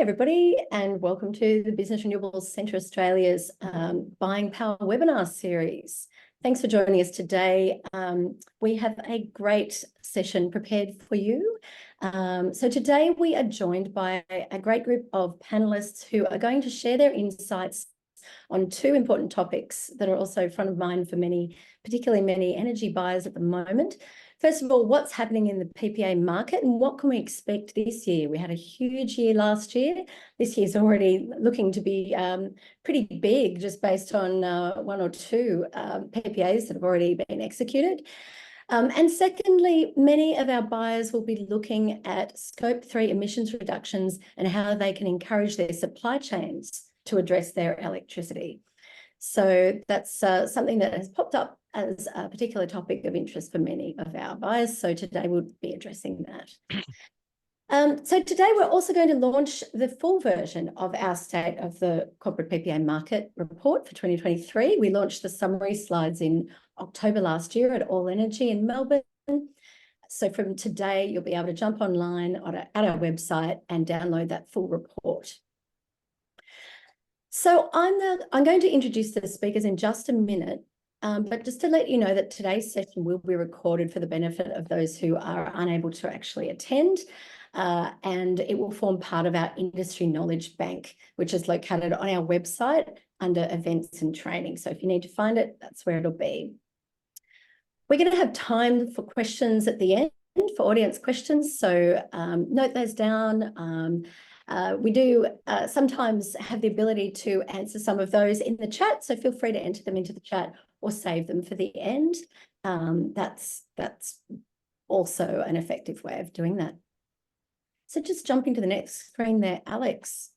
everybody, and welcome to the Business Renewables Centre Australia's Buying Power webinar series. Thanks for joining us today. We have a great session prepared for you. So today we are joined by a great group of panellists who are going to share their insights on two important topics that are also front of mind for many, particularly many energy buyers at the moment. First of all, what's happening in the PPA market and what can we expect this year? We had a huge year last year. This year's already looking to be pretty big just based on one or two PPAs that have already been executed. And secondly, many of our buyers will be looking at Scope 3 emissions reductions and how they can encourage their supply chains to address their electricity. So that's something that has popped up as a particular topic of interest for many of our buyers. So today we'll be addressing that. So today we're also going to launch the full version of our State of the Corporate PPA Market report for 2023. We launched the summary slides in October last year at All Energy in Melbourne. So from today, you'll be able to jump online at our website and download that full report. So I'm going to introduce the speakers in just a minute, but just to let you know that today's session will be recorded for the benefit of those who are unable to actually attend, and it will form part of our industry knowledge bank, which is located on our website under events and training. So if you need to find it, that's where it'll be. We're going to have time for questions at the end, for audience questions, so note those down. We do sometimes have the ability to answer some of those in the chat, so feel free to enter them into the chat or save them for the end. That's also an effective way of doing that. So just jumping to the next screen there, Alex.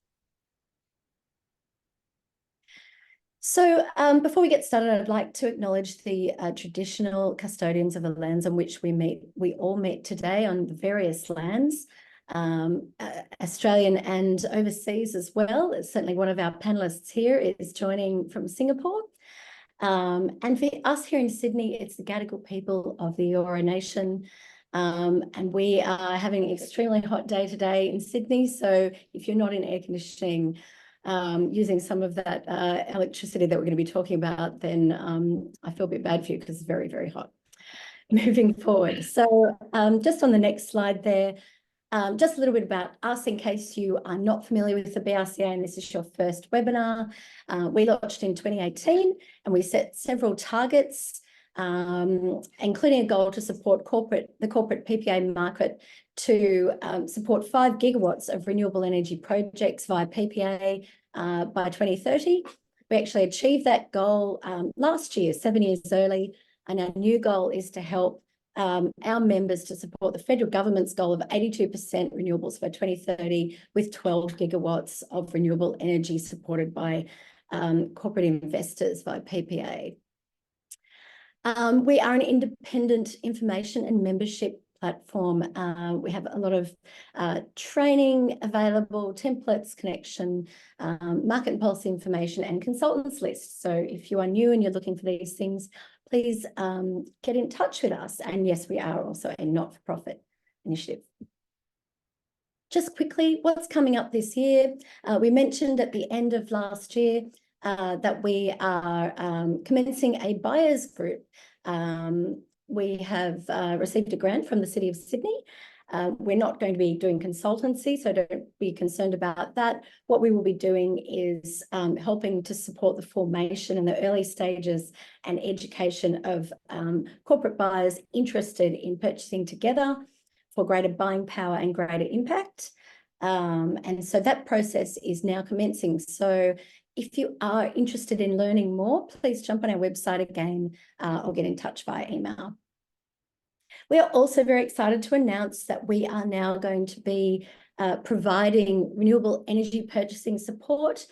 So before we get started, I'd like to acknowledge the traditional custodians of the lands on which we all meet today on the various lands. Australian and overseas as well. It's certainly one of our panellists here is joining from Singapore. And for us here in Sydney, it's the Gadigal people of the Eora Nation. And we are having an extremely hot day today in Sydney. So if you're not in air conditioning, using some of that electricity that we're going to be talking about, then I feel a bit bad for you because it's very, very hot. Moving forward. So just on the next slide there, just a little bit about us in case you are not familiar with the BRC-A and this is your first webinar. We launched in 2018 and we set several targets, including a goal to support the corporate PPA market to support 5 gigawatts of renewable energy projects via PPA by 2030. We actually achieved that goal last year, 7 years early, and our new goal is to help our members to support the federal government's goal of 82% renewables by 2030 with 12 gigawatts of renewable energy supported by corporate investors via PPA. We are an independent information and membership platform. We have a lot of training available, templates, connection, market and policy information and consultants lists. So if you are new and you're looking for these things, please get in touch with us. And yes, we are also a not-for-profit initiative. Just quickly, what's coming up this year? We mentioned at the end of last year that we are commencing a buyers group. We have received a grant from the City of Sydney. We're not going to be doing consultancy, so don't be concerned about that. What we will be doing is helping to support the formation in the early stages and education of corporate buyers interested in purchasing together for greater buying power and greater impact. And so that process is now commencing. So if you are interested in learning more, please jump on our website again or get in touch via email. We are also very excited to announce that we are now going to be providing renewable energy purchasing support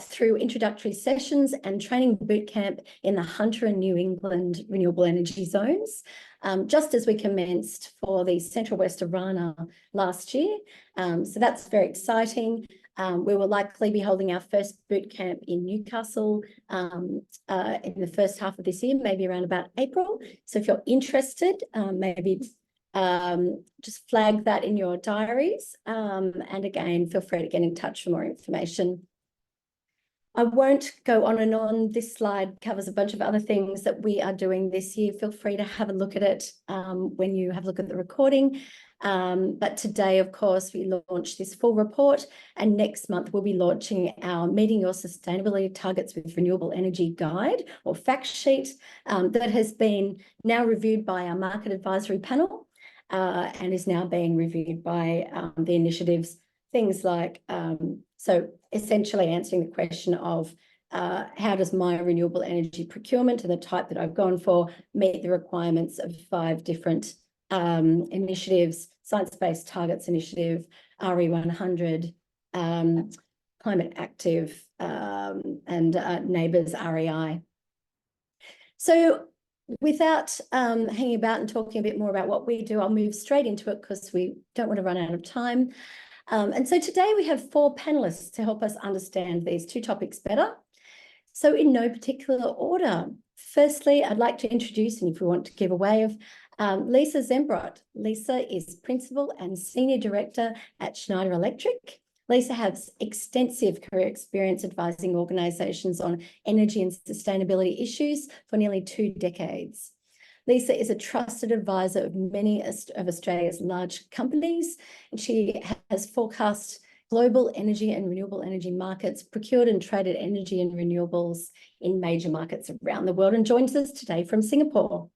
through introductory sessions and training bootcamp in the Hunter and New England renewable energy zones, just as we commenced for the Central West of Rana last year. So that's very exciting. We will likely be holding our first boot camp in Newcastle in the first half of this year, maybe around about April. So if you're interested, maybe Just flag that in your diaries. And again, feel free to get in touch for more information. I won't go on and on. This slide covers a bunch of other things that we are doing this year. Feel free to have a look at it when you have a look at the recording. But today, of course, we launched this full report, and next month we'll be launching our Meeting Your Sustainability Targets with Renewable Energy Guide, or fact sheet, that has been now reviewed by our market advisory panel and is now being reviewed by the initiatives. Things like, so essentially answering the question of how does my renewable energy procurement and the type that I've gone for meet the requirements of 5 different initiatives: Science-Based Targets Initiative, RE100, Climate Active, and Neighbours REI. So without hanging about and talking a bit more about what we do, I'll move straight into it because we don't want to run out of time. And so today we have 4 panelists to help us understand these 2 topics better. So in no particular order, firstly, I'd like to introduce, and if we want to give a wave, Lisa Zembrodt. Lisa is Principal and Senior Director at Schneider Electric. Lisa has extensive career experience advising organisations on energy and sustainability issues for nearly 2 decades. Lisa is a trusted advisor of many of Australia's large companies, and she has forecast global energy and renewable energy markets, procured and traded energy and renewables in major markets around the world, and joins us today from Singapore.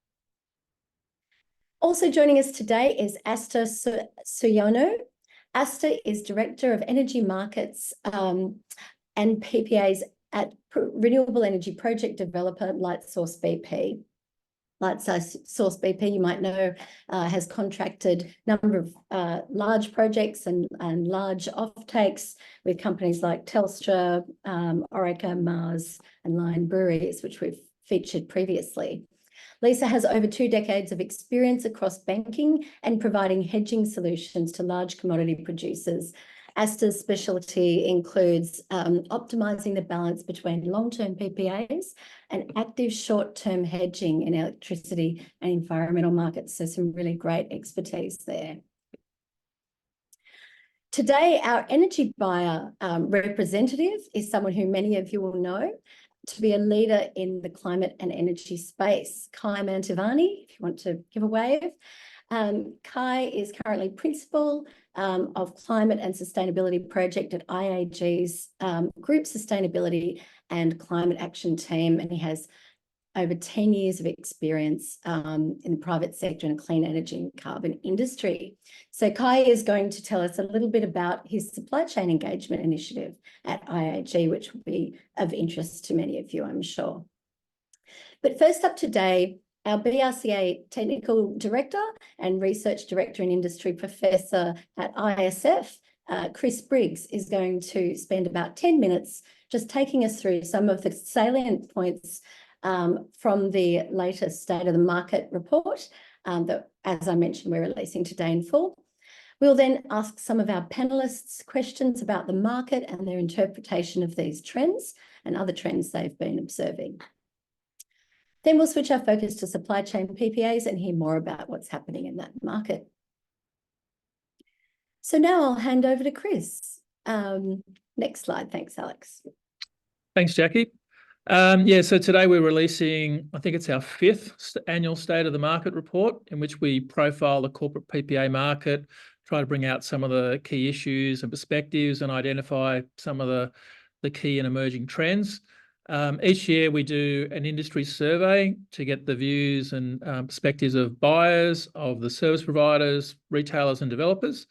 Also joining us today is Asta Suyono. Asta is Director of Energy Markets and PPAs at renewable energy project developer Lightsource BP. Lightsource BP, you might know, has contracted a number of large projects and large offtakes with companies like Telstra, Orica, Mars, and Lion Breweries, which we've featured previously. Lisa has over 2 decades of experience across banking and providing hedging solutions to large commodity producers. Asta's specialty includes optimising the balance between long-term PPAs and active short-term hedging in electricity and environmental markets. So some really great expertise there. Today, our energy buyer representative is someone who many of you will know to be a leader in the climate and energy space, Kai Mantovanni, if you want to give a wave. Kai is currently Principal of Climate and Sustainability Project at IAG's Group Sustainability and Climate Action Team, and he has over 10 years of experience in the private sector and clean energy and carbon industry. So Kai is going to tell us a little bit about his supply chain engagement initiative at IAG, which will be of interest to many of you, I'm sure. But first up today, our BRC-A Technical Director and Research Director in Industry Professor at ISF, Chris Briggs, is going to spend about 10 minutes just taking us through some of the salient points from the latest State of the Market report that, as I mentioned, we're releasing today in full. We'll then ask some of our panellists questions about the market and their interpretation of these trends and other trends they've been observing. Then we'll switch our focus to supply chain PPAs and hear more about what's happening in that market. So now I'll hand over to Chris. Next slide. Thanks, Alex. Thanks, Jackie. Yeah, so today we're releasing, I think it's our 5th annual State of the Market report, in which we profile the corporate PPA market, try to bring out some of the key issues and perspectives and identify some of the key and emerging trends. Each year we do an industry survey to get the views and perspectives of buyers, of the service providers, retailers and developers.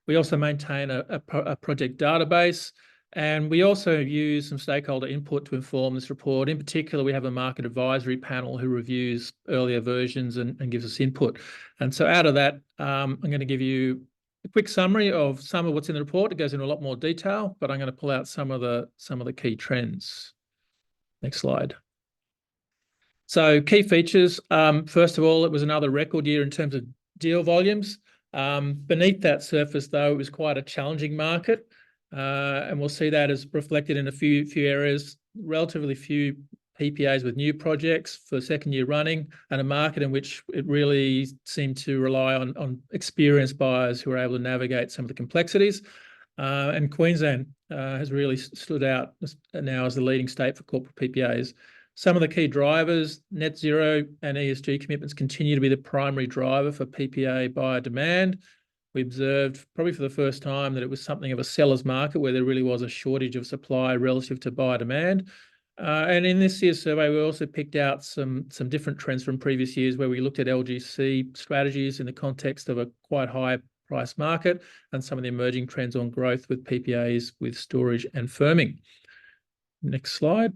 We also maintain a project database, and we also use some stakeholder input to inform this report. In particular, we have a market advisory panel who reviews earlier versions and gives us input. And so out of that, I'm going to give you a quick summary of some of what's in the report. It goes into a lot more detail, but I'm going to pull out some of the key trends. Next slide. So key features. First of all, it was another record year in terms of deal volumes. Beneath that surface, though, it was quite a challenging market. And we'll see that as reflected in a few areas, relatively few PPAs with new projects for the second year running, and a market in which it really seemed to rely on experienced buyers who are able to navigate some of the complexities. And Queensland has really stood out now as the leading state for corporate PPAs. Some of the key drivers, net zero and ESG commitments, continue to be the primary driver for PPA buyer demand. We observed probably for the first time that it was something of a seller's market where there really was a shortage of supply relative to buyer demand. And in this year's survey, we also picked out some different trends from previous years where we looked at LGC strategies in the context of a quite high price market and some of the emerging trends on growth with PPAs with storage and firming. Next slide.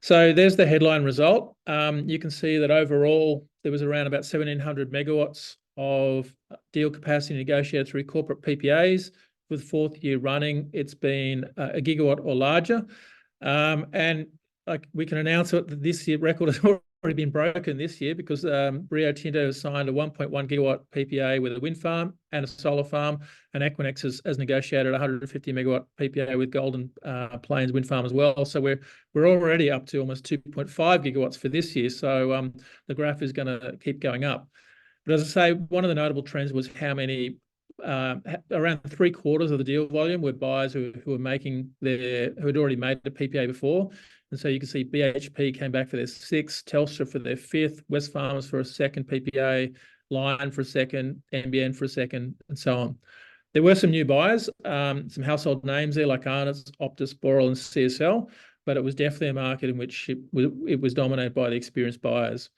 So there's the headline result. You can see that overall there was around about 1,700 megawatts of deal capacity negotiated through corporate PPAs. With fourth year running, it's been a gigawatt or larger. And we can announce that this year record has already been broken this year because Rio Tinto has signed a 1.1 gigawatt PPA with a wind farm and a solar farm, and Equinix has negotiated a 150 megawatt PPA with Golden Plains wind farm as well. So we're already up to almost 2.5 gigawatts for this year. So the graph is going to keep going up. But as I say, one of the notable trends was how many, around 3/4 of the deal volume were buyers who had already made the PPA before. And so you can see BHP came back for their 6th, Telstra for their 5th, Wesfarmers for a 2nd PPA, Lion for a 2nd, NBN for a 2nd, and so on. There were some new buyers, some household names there like Arnott's, Optus, Boral, and CSL, but it was definitely a market in which it was dominated by the experienced buyers.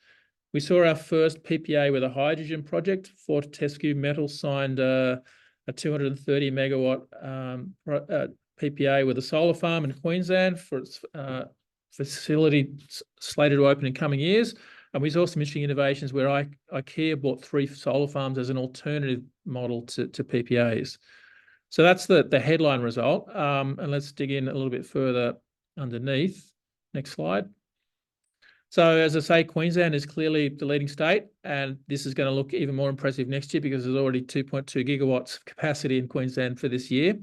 We saw our first PPA with a hydrogen project. Fortescue Metals signed a 230 megawatt PPA with a solar farm in Queensland for its facility slated to open in coming years. And we saw some interesting innovations where IKEA bought 3 solar farms as an alternative model to PPAs. So that's the headline result. And let's dig in a little bit further underneath. Next slide. So as I say, Queensland is clearly the leading state, and this is going to look even more impressive next year because there's already 2.2 gigawatts of capacity in Queensland for this year.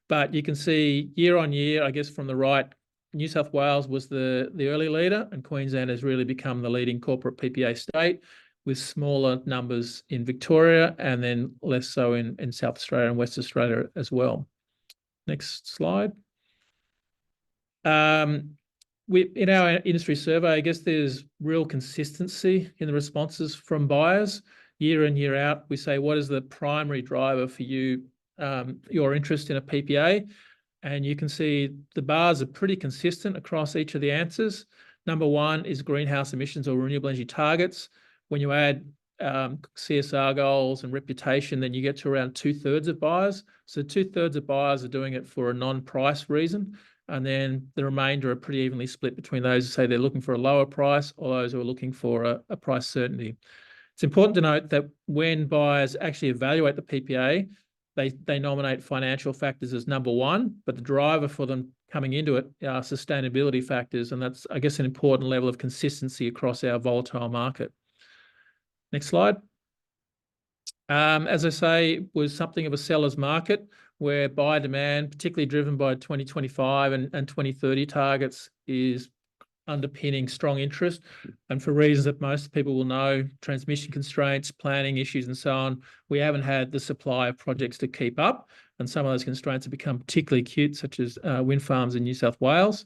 But you can see year on year, I guess from the right, New South Wales was the early leader, and Queensland has really become the leading corporate PPA state, with smaller numbers in Victoria and then less so in South Australia and West Australia as well. Next slide. In our industry survey, I guess there's real consistency in the responses from buyers. Year in, year out, we say, what is the primary driver for you, your interest in a PPA? And you can see the bars are pretty consistent across each of the answers. Number one is greenhouse emissions or renewable energy targets. When you add CSR goals and reputation, then you get to around 2/3 of buyers. So 2/3 of buyers are doing it for a non-price reason. And then the remainder are pretty evenly split between those who say they're looking for a lower price or those who are looking for a price certainty. It's important to note that when buyers actually evaluate the PPA, they nominate financial factors as number one, but the driver for them coming into it are sustainability factors. And that's, I guess, an important level of consistency across our volatile market. Next slide. As I say, was something of a seller's market where buyer demand, particularly driven by 2025 and 2030 targets, is underpinning strong interest. And for reasons that most people will know, transmission constraints, planning issues, and so on, we haven't had the supply of projects to keep up. And some of those constraints have become particularly acute, such as wind farms in New South Wales.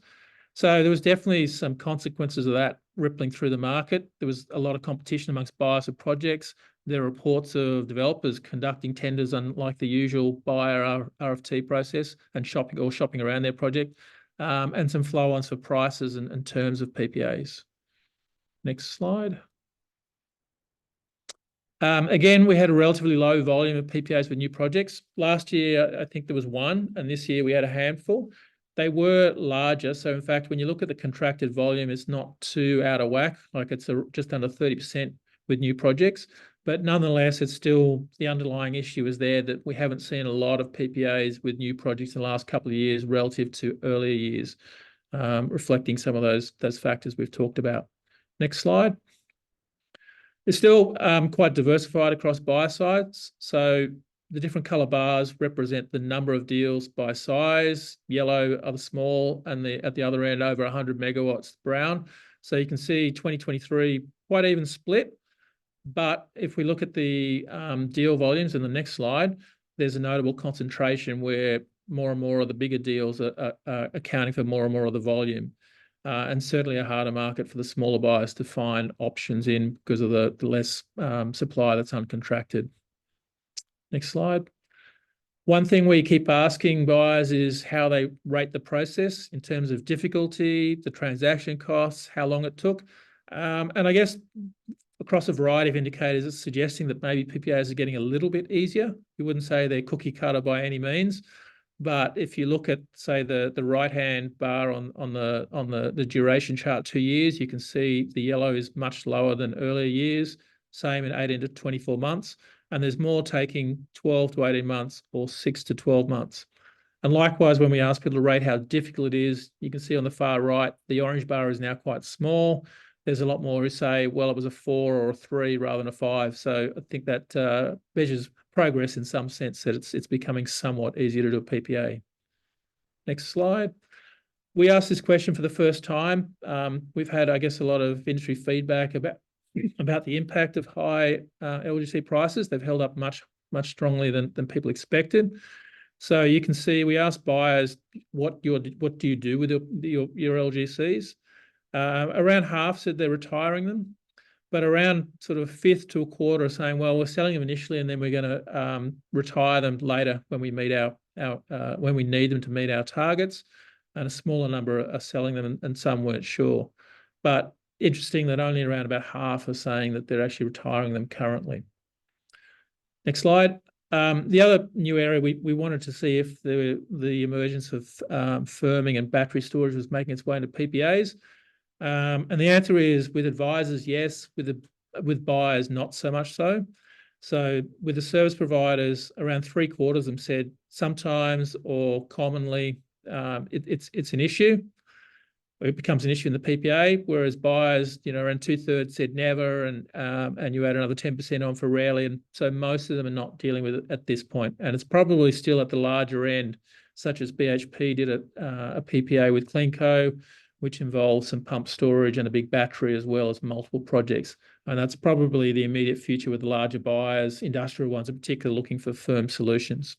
So there was definitely some consequences of that rippling through the market. There was a lot of competition amongst buyers of projects. There are reports of developers conducting tenders unlike the usual buyer RFT process and shopping around their project, and some flow-ons for prices and terms of PPAs. Next slide. Again, we had a relatively low volume of PPAs with new projects. Last year, I think there was one, and this year we had a handful. They were larger. So in fact, when you look at the contracted volume, it's not too out of whack, like it's just under 30% with new projects. But nonetheless, it's still the underlying issue is there that we haven't seen a lot of PPAs with new projects in the last couple of years relative to earlier years, reflecting some of those factors we've talked about. Next slide. It's still quite diversified across buyer sides. So the different color bars represent the number of deals by size. Yellow are the small, and at the other end over 100 megawatts, brown. So you can see 2023 quite even split. But if we look at the deal volumes in the next slide, there's a notable concentration where more and more of the bigger deals are accounting for more and more of the volume. And certainly a harder market for the smaller buyers to find options in because of the less supply that's uncontracted. Next slide. One thing we keep asking buyers is how they rate the process in terms of difficulty, the transaction costs, how long it took. And I guess across a variety of indicators, it's suggesting that maybe PPAs are getting a little bit easier. You wouldn't say they're cookie cutter by any means. But if you look at, say, the right-hand bar on the duration chart, 2 years, you can see the yellow is much lower than earlier years, same in 18 to 24 months. And there's more taking 12 to 18 months or 6 to 12 months. And likewise, when we ask people to rate how difficult it is, you can see on the far right, the orange bar is now quite small. There's a lot more who say, well, it was a 4 or a 3 rather than a 5. So I think that measures progress in some sense that it's becoming somewhat easier to do a PPA. Next slide. We asked this question for the first time. We've had, I guess, a lot of industry feedback about the impact of high LGC prices. They've held up much strongly than people expected. So you can see we asked buyers, what do you do with your LGCs? Around half said they're retiring them, but around sort of a fifth to a quarter are saying, well, we're selling them initially and then we're going to retire them later when we meet when we need them to meet our targets. And a smaller number are selling them, and some weren't sure. But interesting that only around about half are saying that they're actually retiring them currently. Next slide. The other new area we wanted to see if the emergence of firming and battery storage was making its way into PPAs. And the answer is, with advisors, yes. With buyers, not so much so. So with the service providers, around 3/4 of them said sometimes or commonly it's an issue. It becomes an issue in the PPA, whereas buyers, around 2/3 said never, and you add another 10% on for rarely, and so most of them are not dealing with it at this point. And it's probably still at the larger end, such as BHP did a PPA with CleanCo, which involves some pump storage and a big battery as well as multiple projects. And that's probably the immediate future with the larger buyers, industrial ones in particular, looking for firm solutions.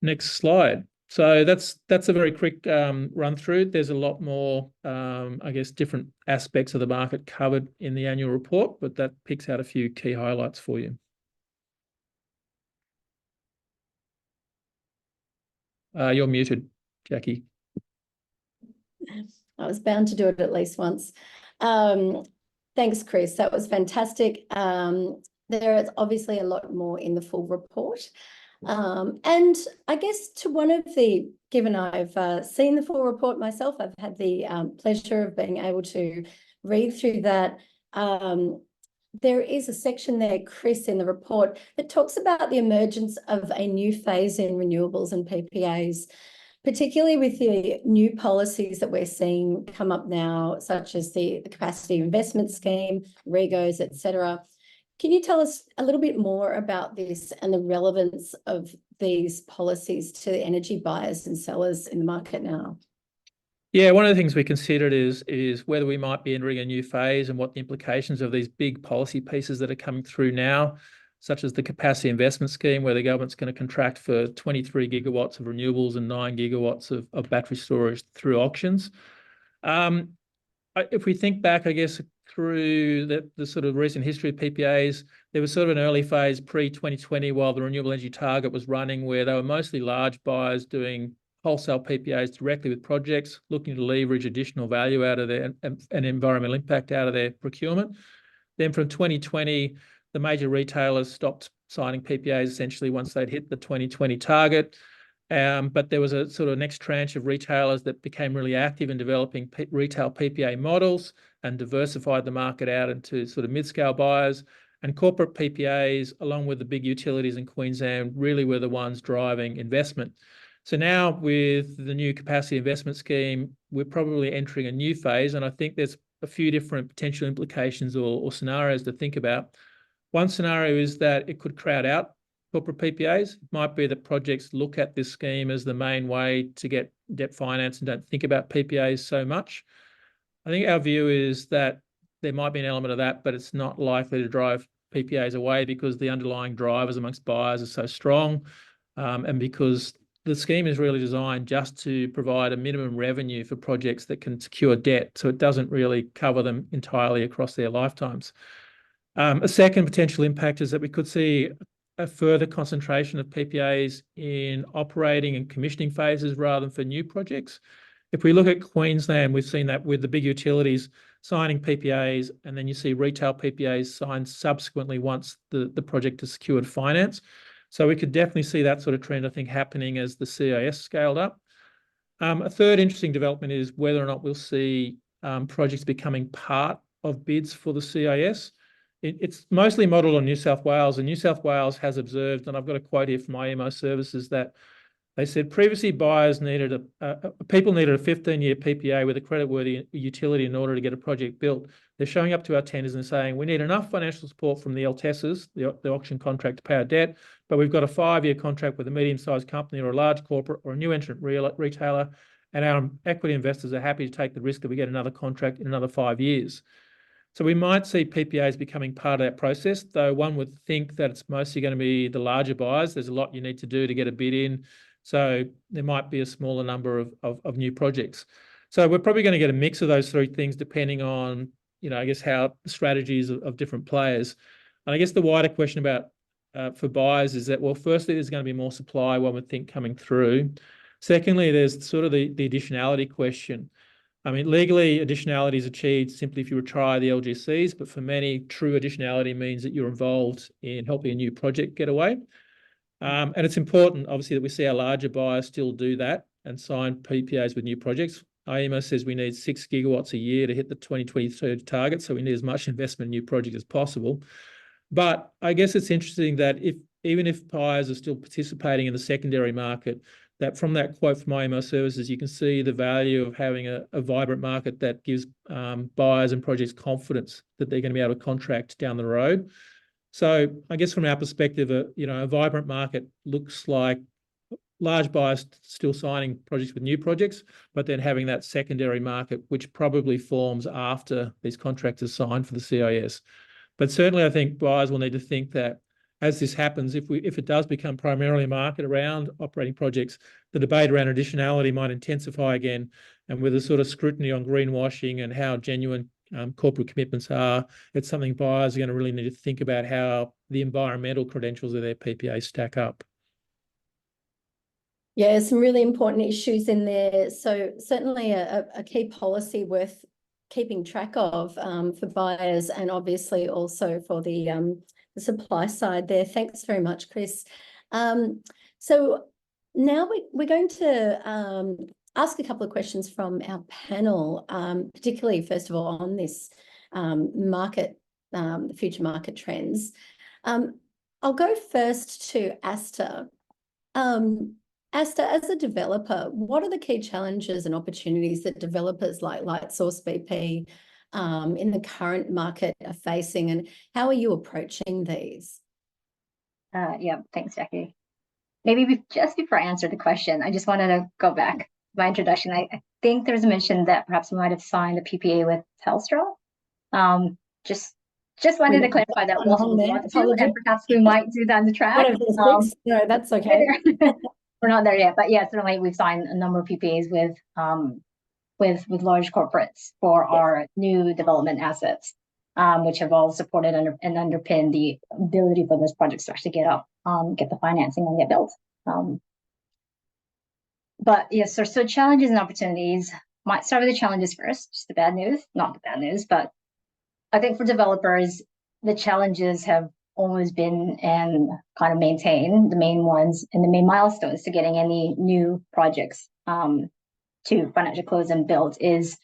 Next slide. So that's a very quick run through. There's a lot more, I guess, different aspects of the market covered in the annual report, but that picks out a few key highlights for you. You're muted, Jackie. I was bound to do it at least once. Thanks, Chris. That was fantastic. There is obviously a lot more in the full report. And I guess given I've seen the full report myself, I've had the pleasure of being able to read through that. There is a section there, Chris, in the report that talks about the emergence of a new phase in renewables and PPAs, particularly with the new policies that we're seeing come up now, such as the capacity investment scheme, REGOs, etc. Can you tell us a little bit more about this and the relevance of these policies to the energy buyers and sellers in the market now? Yeah, one of the things we considered is whether we might be entering a new phase and what the implications of these big policy pieces that are coming through now, such as the capacity investment scheme, where the government's going to contract for 23 gigawatts of renewables and 9 gigawatts of battery storage through auctions. If we think back, I guess, through the sort of recent history of PPAs, there was sort of an early phase pre-2020 while the renewable energy target was running, where they were mostly large buyers doing wholesale PPAs directly with projects, looking to leverage additional value out of their and environmental impact out of their procurement. Then from 2020, the major retailers stopped signing PPAs essentially once they'd hit the 2020 target. But there was a sort of next tranche of retailers that became really active in developing retail PPA models and diversified the market out into sort of mid-scale buyers. And corporate PPAs, along with the big utilities in Queensland, really were the ones driving investment. So now with the new capacity investment scheme, we're probably entering a new phase. And I think there's a few different potential implications or scenarios to think about. One scenario is that it could crowd out corporate PPAs. It might be that projects look at this scheme as the main way to get debt finance and don't think about PPAs so much. I think our view is that there might be an element of that, but it's not likely to drive PPAs away because the underlying drivers amongst buyers are so strong, and because the scheme is really designed just to provide a minimum revenue for projects that can secure debt, so it doesn't really cover them entirely across their lifetimes. A second potential impact is that we could see a further concentration of PPAs in operating and commissioning phases rather than for new projects. If we look at Queensland, we've seen that with the big utilities signing PPAs, and then you see retail PPAs signed subsequently once the project has secured finance. So we could definitely see that sort of trend, I think, happening as the CIS scaled up. A third interesting development is whether or not we'll see projects becoming part of bids for the CIS. It's mostly modelled on New South Wales, and New South Wales has observed, and I've got a quote here from IMO Services, that they said previously buyers needed people needed a 15-year PPA with a creditworthy utility in order to get a project built. They're showing up to our tenders and saying we need enough financial support from the LTESs, the auction contract, to pay our debt, but we've got a 5-year contract with a medium-sized company or a large corporate or a new entrant retailer, and our equity investors are happy to take the risk that we get another contract in another 5 years. So we might see PPAs becoming part of that process, though one would think that it's mostly going to be the larger buyers. There's a lot you need to do to get a bid in, so there might be a smaller number of new projects. So we're probably going to get a mix of those three things depending on, I guess, how the strategies of different players. And I guess the wider question about for buyers is that, well, firstly, there's going to be more supply, one would think, coming through. Secondly, there's sort of the additionality question. I mean, legally, additionality is achieved simply if you retire the LGCs, but for many, true additionality means that you're involved in helping a new project get away. And it's important, obviously, that we see our larger buyers still do that and sign PPAs with new projects. IEMO says we need 6 gigawatts a year to hit the 2022 target, so we need as much investment in new projects as possible. But I guess it's interesting that even if buyers are still participating in the secondary market, that from that quote from IMO Services, you can see the value of having a vibrant market that gives buyers and projects confidence that they're going to be able to contract down the road. So I guess from our perspective, a vibrant market looks like large buyers still signing projects with new projects, but then having that secondary market, which probably forms after these contracts are signed for the CIS. But certainly I think buyers will need to think that as this happens, if it does become primarily a market around operating projects, the debate around additionality might intensify again, and with a sort of scrutiny on greenwashing and how genuine corporate commitments are, it's something buyers are going to really need to think about how the environmental credentials of their PPA stack up. Yeah, some really important issues in there. So certainly a key policy worth keeping track of for buyers, and obviously also for the supply side there. Thanks very much, Chris. So now we're going to ask a couple of questions from our panel, particularly, first of all, on this market, the future market trends. I'll go first to Asta. Asta, as a developer, what are the key challenges and opportunities that developers like Lightsource BP in the current market are facing, and how are you approaching these? Yeah, thanks, Jackie. Maybe just before I answer the question, I just wanted to go back to my introduction. I think there's a mention that perhaps we might have signed a PPA with Telstra. Just wanted to clarify that we'll want to, and perhaps we might do that in the track. No, that's okay. We're not there yet, but yeah, certainly we've signed a number of PPAs with large corporates for our new development assets, which have all supported and underpinned the ability for those projects to actually get the financing and get built. But yes, so challenges and opportunities. Might start with the challenges first, just the bad news, not the bad news, but I think for developers, the challenges have always been and kind of maintain the main ones and the main milestones to getting any new projects to financial close and build is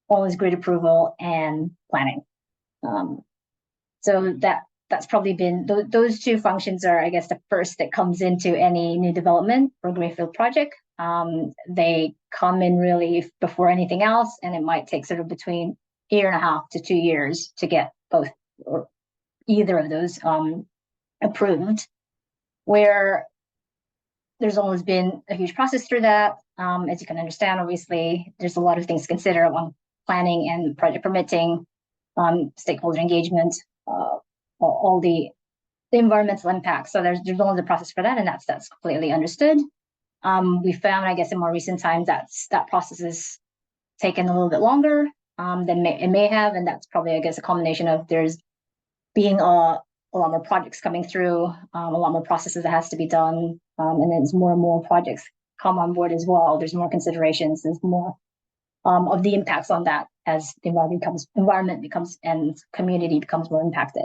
always grid approval and planning. So that's probably been those two functions are, I guess, the first that comes into any new development or greenfield project. They come in really before anything else, and it might take sort of between 1.5 to 2 years to get both or either of those approved. where there's always been a huge process through that. As you can understand, obviously, there's a lot of things to consider along planning and project permitting, stakeholder engagement, all the environmental impacts. So there's always a process for that, and that's completely understood. We found, I guess, in more recent times that process has taken a little bit longer than it may have, and that's probably, I guess, a combination of there's being a lot more projects coming through, a lot more processes that has to be done, and then as more and more projects come on board as well, there's more considerations, there's more of the impacts on that as the environment becomes and community becomes more impacted.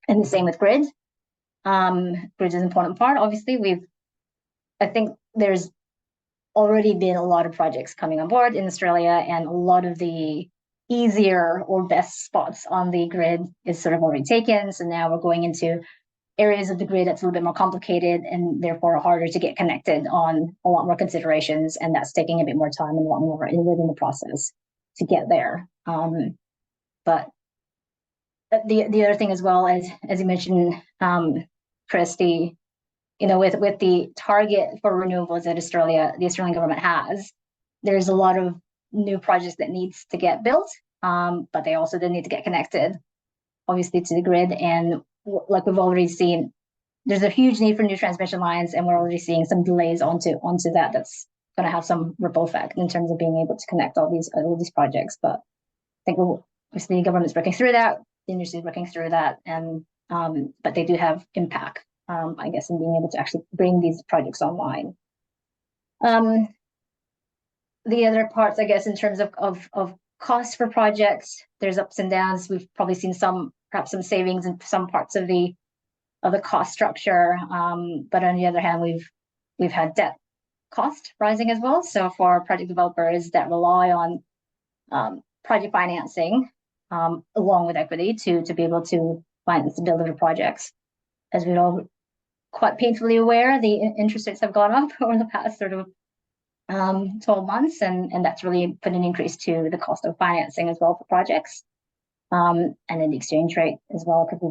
And the same with grid. Grid is an important part. Obviously, I think there's already been a lot of projects coming on board in Australia, and a lot of the easier or best spots on the grid is sort of already taken. So now we're going into areas of the grid that's a little bit more complicated and therefore harder to get connected on, a lot more considerations, and that's taking a bit more time and a lot more inward in the process to get there. But the other thing as well, as you mentioned, Chris, with the target for renewables that the Australian government has, there's a lot of new projects that needs to get built, but they also then need to get connected, obviously, to the grid. And like we've already seen, there's a huge need for new transmission lines, and we're already seeing some delays onto that. That's going to have some ripple effect in terms of being able to connect all these projects. But I think obviously the government's working through that, the industry is working through that, and but they do have impact, I guess, in being able to actually bring these projects online. The other parts, I guess, in terms of costs for projects, there's ups and downs. We've probably seen perhaps some savings in some parts of the cost structure, but on the other hand, we've had debt cost rising as well. So for project developers that rely on project financing along with equity to be able to finance the build of the projects, as we're all quite painfully aware, the interest rates have gone up over the past sort of 12 months, and that's really put an increase to the cost of financing as well for projects, and then the exchange rate as well, because a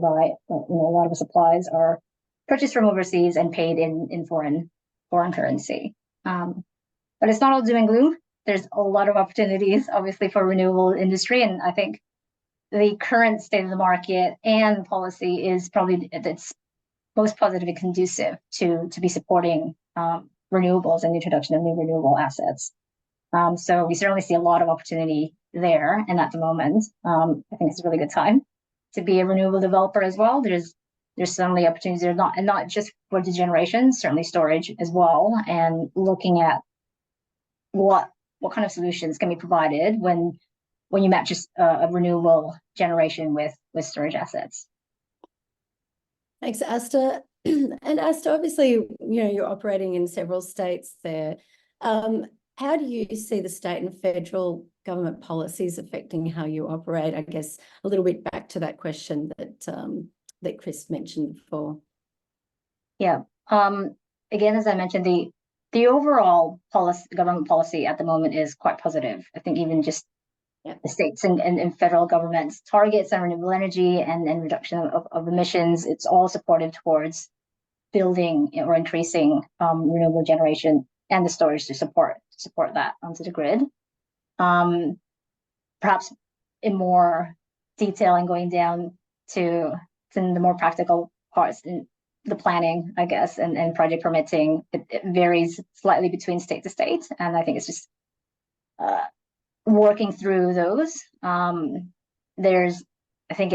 lot of the supplies are purchased from overseas and paid in foreign currency. But it's not all doom and gloom. There's a lot of opportunities, obviously, for renewable industry, and I think the current state of the market and policy is probably that's most positive and conducive to be supporting renewables and the introduction of new renewable assets. So we certainly see a lot of opportunity there, and at the moment, I think it's a really good time to be a renewable developer as well. There's certainly opportunities there, not just for the generation, certainly storage as well, and looking at what kind of solutions can be provided when you match a renewable generation with storage assets. Thanks, Asta. And Asta, obviously, you're operating in several states there. How do you see the state and federal government policies affecting how you operate? I guess a little bit back to that question that Chris mentioned before. Yeah. Again, as I mentioned, the overall government policy at the moment is quite positive. I think even just the states and federal government's targets on renewable energy and reduction of emissions, it's all supportive towards building or increasing renewable generation and the storage to support that onto the grid. Perhaps in more detail and going down to the more practical parts in the planning, I guess, and project permitting, it varies slightly between state to state, and I think it's just working through those. I think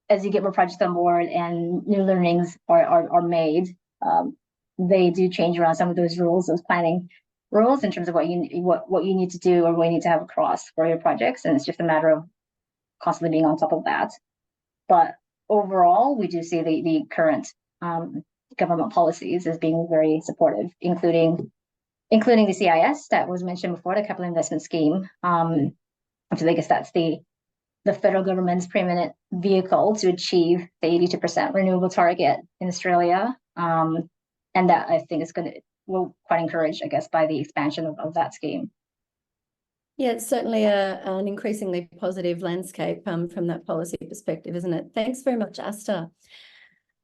as you get more projects on board and new learnings are made, they do change around some of those rules, those planning rules, in terms of what you need to do or what you need to have across for your projects, and it's just a matter of constantly being on top of that. But overall, we do see the current government policies as being very supportive, including the CIS that was mentioned before, the Capital Investment Scheme. I guess that's the federal government's preeminent vehicle to achieve the 82% renewable target in Australia, and that I think will quite encourage, I guess, by the expansion of that scheme. Yeah, it's certainly an increasingly positive landscape from that policy perspective, isn't it? Thanks very much, Asta.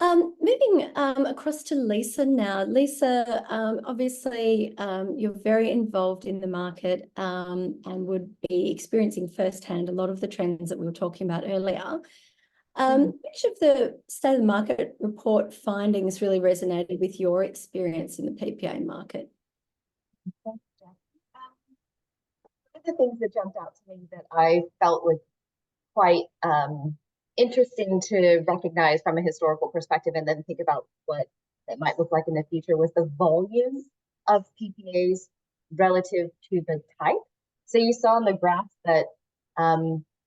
Moving across to Lisa now. Lisa, obviously, you're very involved in the market and would be experiencing firsthand a lot of the trends that we were talking about earlier. Which of the State of the Market report findings really resonated with your experience in the PPA market? One of the things that jumped out to me that I felt was quite interesting to recognize from a historical perspective and then think about what it might look like in the future was the volume of PPAs relative to the type. So you saw in the graph that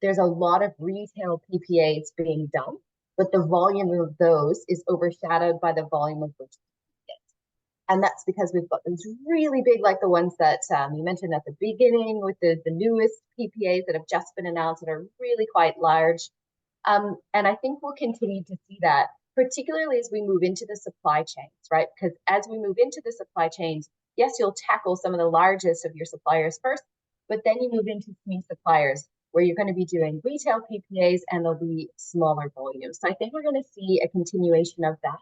there's a lot of retail PPAs being done, but the volume of those is overshadowed by the volume of which. And that's because we've got those really big, like the ones that you mentioned at the beginning with the newest PPAs that have just been announced that are really quite large. And I think we'll continue to see that, particularly as we move into the supply chains, right? Because as we move into the supply chains, yes, you'll tackle some of the largest of your suppliers first, but then you move into SME suppliers where you're going to be doing retail PPAs and there'll be smaller volumes. So I think we're going to see a continuation of that.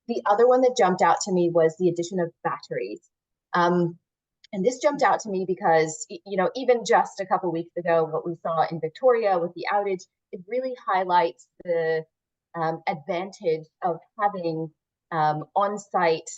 The other one that jumped out to me was the addition of batteries. And this jumped out to me because, you know, even just a couple of weeks ago, what we saw in Victoria with the outage, it really highlights the advantage of having on-site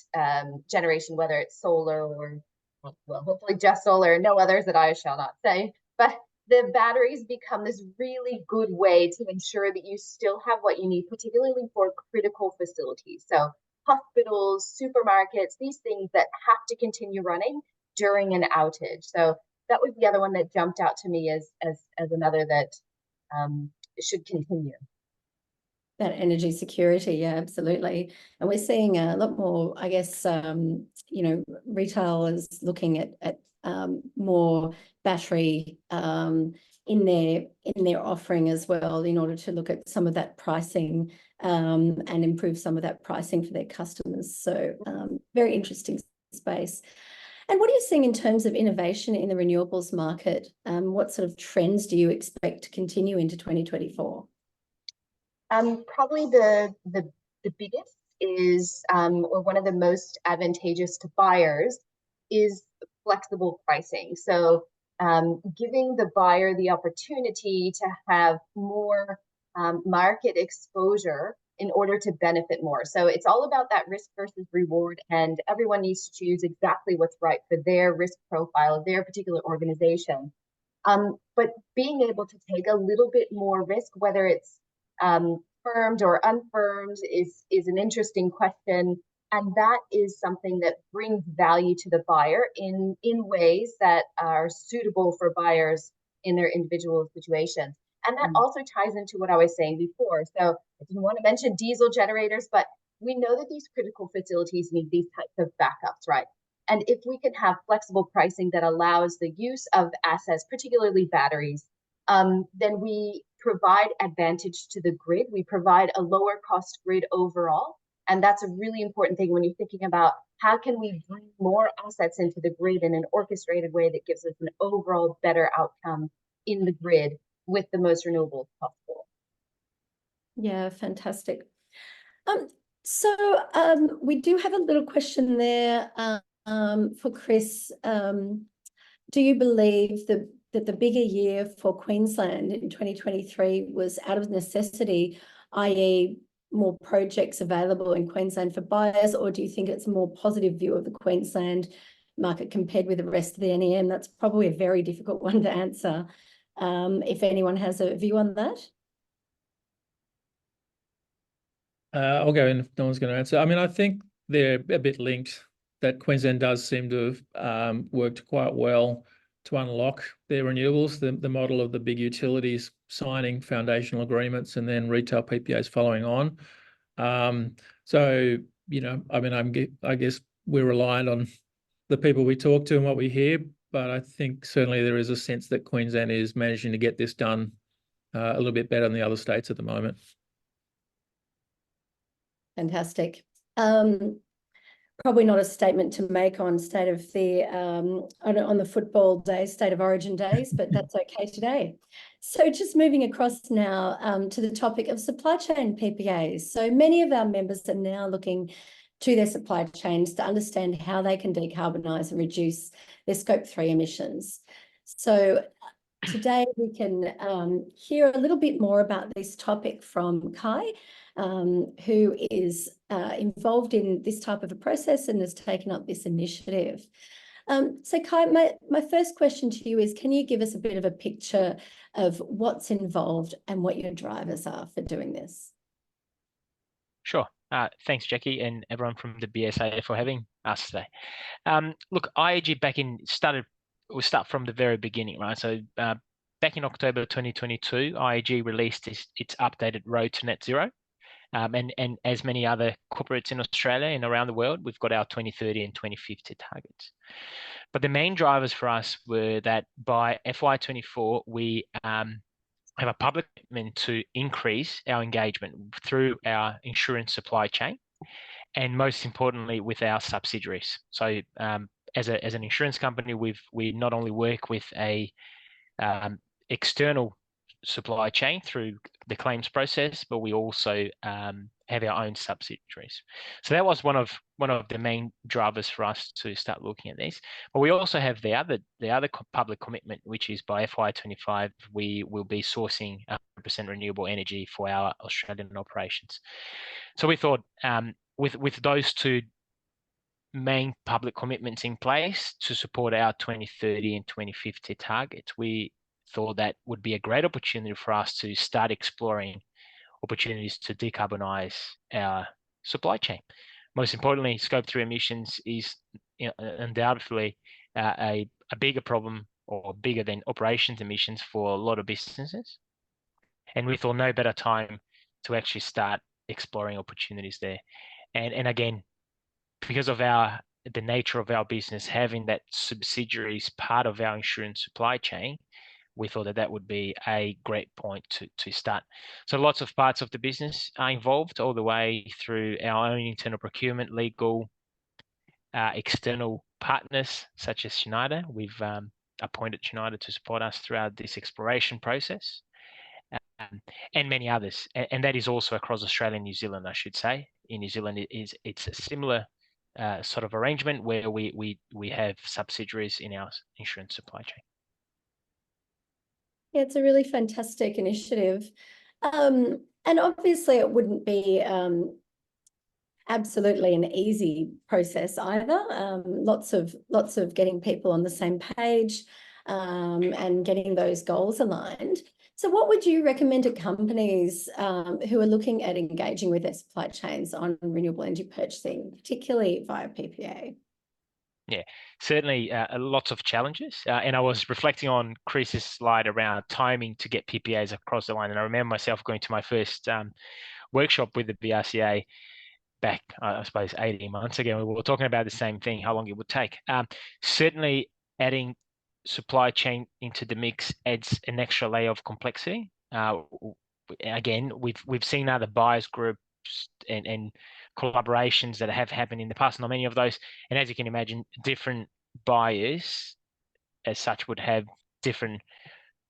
generation, whether it's solar or, well, hopefully just solar, no others that I shall not say. But the batteries become this really good way to ensure that you still have what you need, particularly for critical facilities. So hospitals, supermarkets, these things that have to continue running during an outage. So that was the other one that jumped out to me as another that should continue. That energy security, yeah, absolutely. And we're seeing a lot more, I guess, you know, retailers looking at more battery in their offering as well, in order to look at some of that pricing and improve some of that pricing for their customers. So very interesting space. And what are you seeing in terms of innovation in the renewables market? What sort of trends do you expect to continue into 2024? Probably the biggest is, or one of the most advantageous to buyers, is flexible pricing. So giving the buyer the opportunity to have more market exposure in order to benefit more. So it's all about that risk versus reward, and everyone needs to choose exactly what's right for their risk profile, their particular organization. But being able to take a little bit more risk, whether it's firmed or unfirmed, is an interesting question. And that is something that brings value to the buyer in ways that are suitable for buyers in their individual situations. And that also ties into what I was saying before. So I didn't want to mention diesel generators, but we know that these critical facilities need these types of backups, right? And if we can have flexible pricing that allows the use of assets, particularly batteries, then we provide advantage to the grid. We provide a lower cost grid overall. And that's a really important thing when you're thinking about how can we bring more assets into the grid in an orchestrated way that gives us an overall better outcome in the grid with the most renewables possible. Yeah, fantastic. So we do have a little question there for Chris. Do you believe that the bigger year for Queensland in 2023 was out of necessity, i.e. more projects available in Queensland for buyers, or do you think it's a more positive view of the Queensland market compared with the rest of the NEM? That's probably a very difficult one to answer. If anyone has a view on that. I'll go in if no one's going to answer. I mean, I think they're a bit linked, that Queensland does seem to have worked quite well to unlock their renewables, the model of the big utilities signing foundational agreements and then retail PPAs following on. So, you know, I mean, I guess we're reliant on the people we talk to and what we hear, but I think certainly there is a sense that Queensland is managing to get this done a little bit better than the other states at the moment. Fantastic. probably not a statement to make on state of the on the football day, state of origin days, but that's okay today. So just moving across now to the topic of supply chain PPAs. So many of our members are now looking to their supply chains to understand how they can decarbonise and reduce their Scope 3 emissions. So today we can hear a little bit more about this topic from Kai, who is involved in this type of a process and has taken up this initiative. So Kai, my first question to you is, can you give us a bit of a picture of what's involved and what your drivers are for doing this? Sure. Thanks, Jackie, and everyone from the BSA for having us today. Look, IAG we'll start from the very beginning, right? So back in October 2022, IAG released its updated Road to Net Zero. And as many other corporates in Australia and around the world, we've got our 2030 and 2050 targets. But the main drivers for us were that by FY24, we have a public commitment to increase our engagement through our insurance supply chain, and most importantly, with our subsidiaries. So as an insurance company, we not only work with a external supply chain through the claims process, but we also have our own subsidiaries. So that was one of the main drivers for us to start looking at this. But we also have the other public commitment, which is by FY25 we will be sourcing 100% renewable energy for our Australian operations. So we thought with those two main public commitments in place to support our 2030 and 2050 targets, we thought that would be a great opportunity for us to start exploring opportunities to decarbonize our supply chain. Most importantly, Scope 3 emissions is undoubtedly a bigger problem, or bigger than operations emissions, for a lot of businesses. And we thought no better time to actually start exploring opportunities there. And again, because of the nature of our business, having that subsidiaries part of our insurance supply chain, we thought that would be a great point to start. So lots of parts of the business are involved, all the way through our own internal procurement, legal, external partners such as Schneider. We've appointed Schneider to support us throughout this exploration process, and many others. And that is also across Australia and New Zealand, I should say. In New Zealand, it's a similar sort of arrangement where we have subsidiaries in our insurance supply chain. Yeah, it's a really fantastic initiative. And obviously it wouldn't be absolutely an easy process either. Lots of getting people on the same page and getting those goals aligned. So what would you recommend to companies who are looking at engaging with their supply chains on renewable energy purchasing, particularly via PPA? Yeah, certainly lots of challenges. And I was reflecting on Chris's slide around timing to get PPAs across the line. And I remember myself going to my first workshop with the BRC-A back, I suppose, 18 months ago. We were talking about the same thing, how long it would take. Certainly adding supply chain into the mix adds an extra layer of complexity. Again, we've seen other buyers groups and collaborations that have happened in the past, not many of those. And as you can imagine, different buyers as such would have different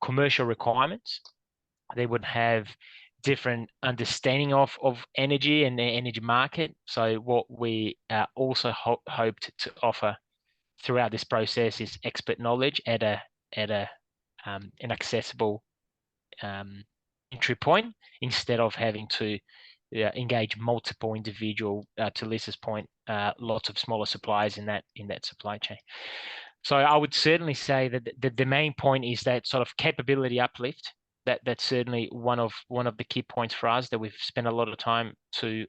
commercial requirements. They would have different understanding of energy and the energy market. So what we also hoped to offer throughout this process is expert knowledge at an accessible entry point, instead of having to engage multiple individual, to Lisa's point, lots of smaller suppliers in that supply chain. So I would certainly say that the main point is that sort of capability uplift. That's certainly one of the key points for us, that we've spent a lot of time to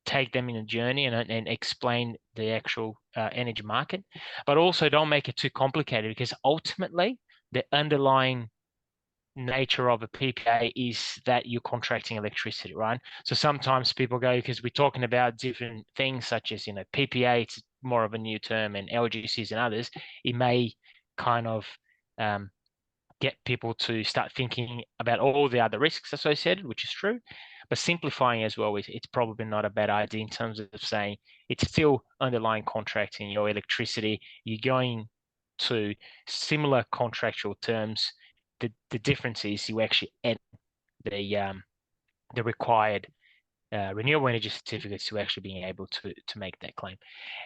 take them in a journey and explain the actual energy market, but also don't make it too complicated, because ultimately the underlying nature of a PPA is that you're contracting electricity, right? So sometimes people go, because we're talking about different things such as, PPA, it's more of a new term, and LGCs and others, it may kind of get people to start thinking about all the other risks associated, which is true, but simplifying as well, it's probably not a bad idea in terms of saying it's still underlying contracting. Your electricity, you're going to similar contractual terms. The difference is you actually add the required renewable energy certificates to actually being able to make that claim.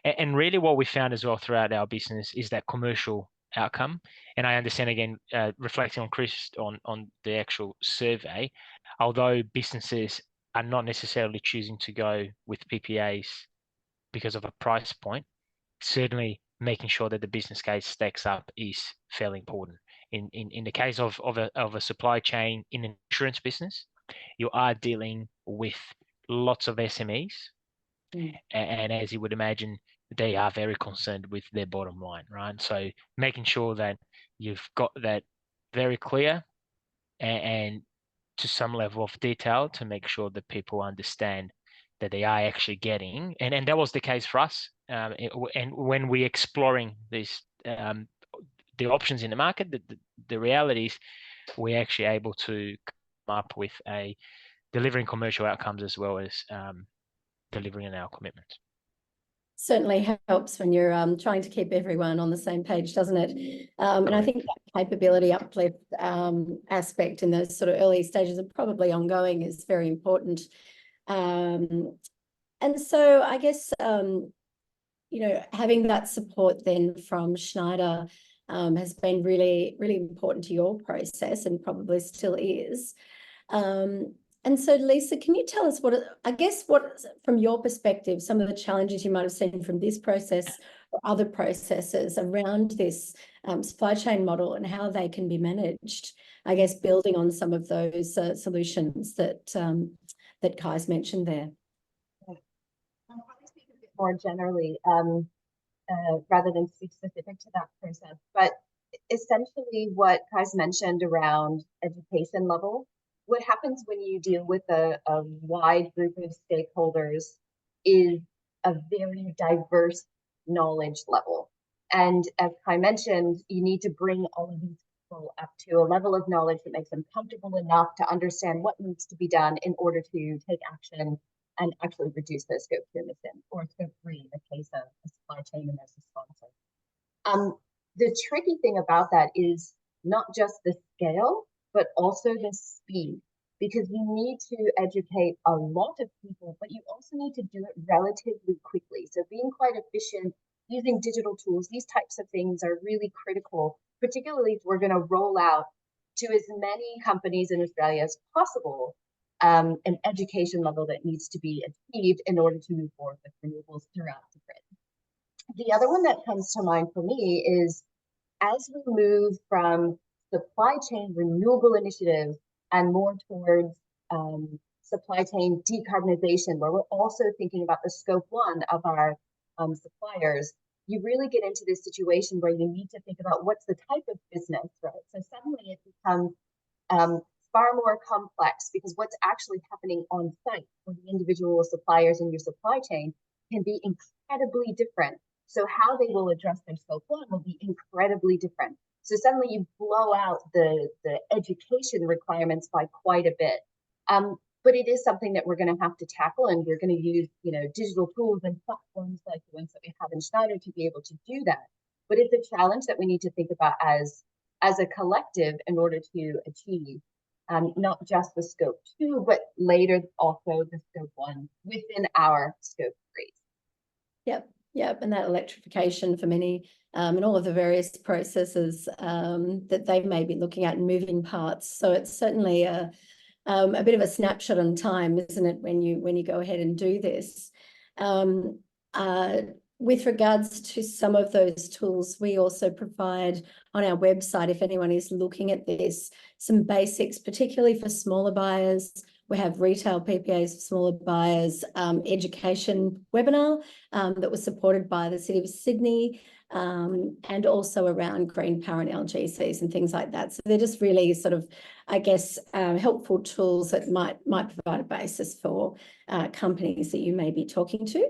And really what we found as well throughout our business is that commercial outcome. And I understand, again, reflecting on Chris on the actual survey, although businesses are not necessarily choosing to go with PPAs because of a price point, certainly making sure that the business case stacks up is fairly important. In the case of a supply chain in an insurance business, you are dealing with lots of SMEs, and as you would imagine, they are very concerned with their bottom line, right? So making sure that you've got that very clear and to some level of detail to make sure that people understand that they are actually getting, and that was the case for us. And when we're exploring these the options in the market, the reality is we're actually able to come up with a delivering commercial outcomes as well as delivering on our commitments. Certainly helps when you're trying to keep everyone on the same page, doesn't it? And I think that capability uplift aspect in those sort of early stages and probably ongoing is very important. And so I guess, you know, having that support then from Schneider has been really, really important to your process and probably still is. And so, Lisa, can you tell us what from your perspective, some of the challenges you might have seen from this process or other processes around this supply chain model and how they can be managed, I guess, building on some of those solutions that Kai's mentioned there? I'll probably speak a bit more generally rather than speak specific to that process. But essentially what Kai's mentioned around education level, what happens when you deal with a wide group of stakeholders is a very diverse knowledge level. And as Kai mentioned, you need to bring all of these people up to a level of knowledge that makes them comfortable enough to understand what needs to be done in order to take action and actually reduce their scope 2 emissions, or scope 3 in the case of a supply chain and there's a sponsor. The tricky thing about that is not just the scale, but also the speed, because you need to educate a lot of people, but you also need to do it relatively quickly. So being quite efficient, using digital tools, these types of things are really critical, particularly if we're going to roll out to as many companies in Australia as possible an education level that needs to be achieved in order to move forward with renewables throughout the grid. The other one that comes to mind for me is as we move from supply chain renewable initiatives and more towards supply chain decarbonization, where we're also thinking about the scope 1 of our suppliers, you really get into this situation where you need to think about what's the type of business, right? So suddenly it becomes far more complex, because what's actually happening on site for the individual suppliers in your supply chain can be incredibly different. So how they will address their scope 1 will be incredibly different. So suddenly you blow out the education requirements by quite a bit. But it is something that we're going to have to tackle, and we're going to use, digital tools and platforms like the ones that we have in Schneider to be able to do that. But it's a challenge that we need to think about as a collective in order to achieve not just the scope 2, but later also the scope 1 within our scope 3. Yep, and that electrification for many and all of the various processes that they may be looking at and moving parts. So it's certainly a bit of a snapshot in time, isn't it, when you go ahead and do this. With regards to some of those tools, we also provide on our website, if anyone is looking at this, some basics, particularly for smaller buyers. We have retail PPAs for smaller buyers, education webinar that was supported by the City of Sydney, and also around green power and LGCs and things like that. So they're just really sort of, I guess, helpful tools that might provide a basis for companies that you may be talking to.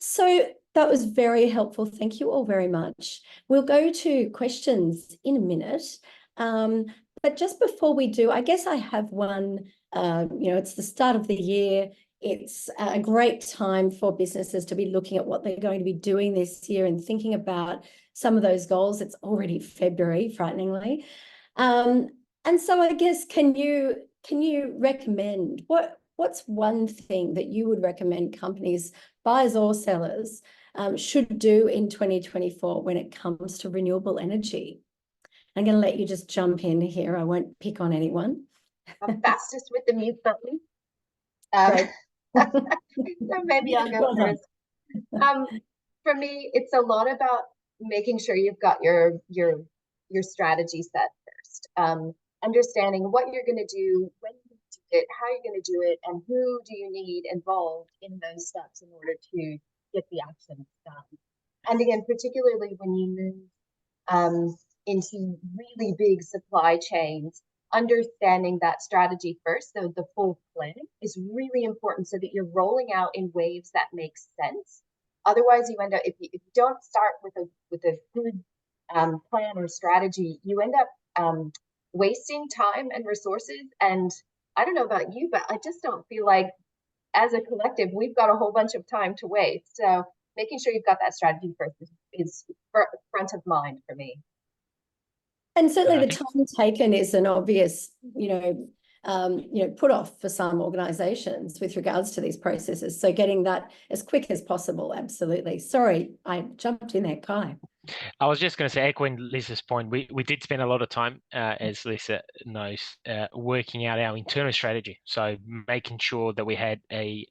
So that was very helpful. Thank you all very much. We'll go to questions in a minute. But just before we do, I guess I have one, it's the start of the year. it's a great time for businesses to be looking at what they're going to be doing this year and thinking about some of those goals. It's already February, frighteningly. And so I guess, can you recommend what's one thing that you would recommend companies, buyers or sellers, should do in 2024 when it comes to renewable energy? I'm going to let you just jump in here. I won't pick on anyone. I'm fastest with the mute button. Great. So maybe I'll go first. For me, it's a lot about making sure you've got your strategy set first. Understanding what you're going to do, when you do it, how you're going to do it, and who do you need involved in those steps in order to get the actions done. And again, particularly when you move into really big supply chains, understanding that strategy first, so the full plan, is really important so that you're rolling out in waves that make sense. Otherwise, you end up, if you don't start with a good plan or strategy, you end up wasting time and resources. And I don't know about you, but I just don't feel like as a collective, we've got a whole bunch of time to waste. So making sure you've got that strategy first is front of mind for me. And certainly the time taken is an obvious, put off for some organizations with regards to these processes. So getting that as quick as possible, absolutely. Sorry, I jumped in there, Kai. I was just going to say, echoing Lisa's point, we did spend a lot of time, as Lisa knows, working out our internal strategy. So making sure that we had a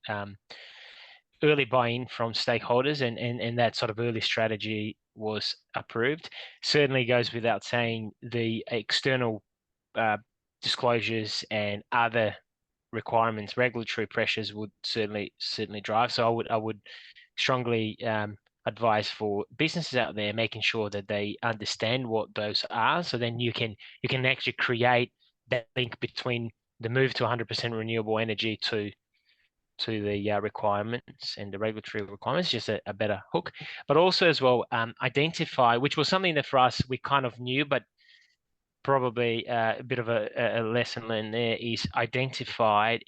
early buy-in from stakeholders, and that sort of early strategy was approved. Certainly goes without saying, the external disclosures and other requirements, regulatory pressures would certainly drive. So I would strongly advise for businesses out there making sure that they understand what those are. So then you can actually create that link between the move to 100% renewable energy to the requirements and the regulatory requirements, just a better hook. But also as well, identify, which was something that for us we kind of knew, but probably a bit of a lesson learned there, is identify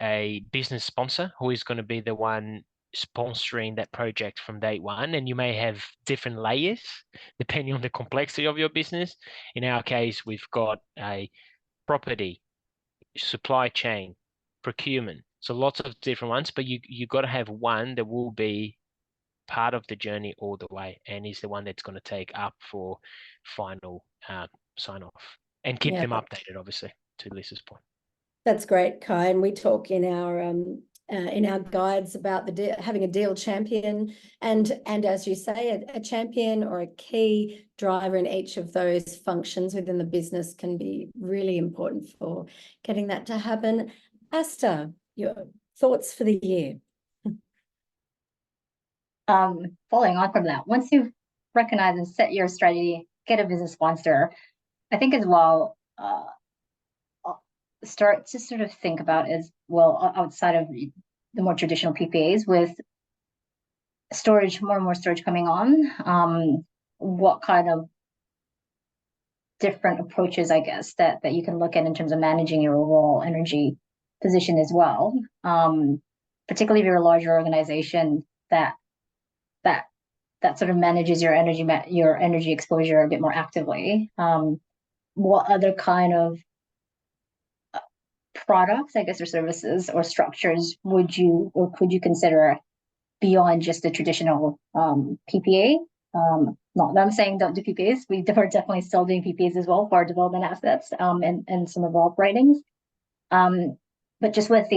a business sponsor who is going to be the one sponsoring that project from day one. And you may have different layers depending on the complexity of your business. In our case, we've got a property, supply chain, procurement, so lots of different ones, but you got to have one that will be part of the journey all the way, and is the one that's going to take up for final sign off, and keep them updated, obviously, to Lisa's point. That's great, Kai. And we talk in our guides about having a deal champion, and as you say, a champion or a key driver in each of those functions within the business can be really important for getting that to happen. Asta, your thoughts for the year? Following on from that, once you've recognized and set your strategy, get a business sponsor, I think as well, start to sort of think about as well, outside of the more traditional PPAs, with storage, more and more storage coming on, what kind of different approaches, I guess, that you can look at in terms of managing your overall energy position as well, particularly if you're a larger organization that sort of manages your energy exposure a bit more actively. What other kind of products, I guess, or services or structures could you consider beyond just the traditional PPA? Not that I'm saying don't do PPAs. We are definitely still doing PPAs as well for our development assets and some of our operatings. But just with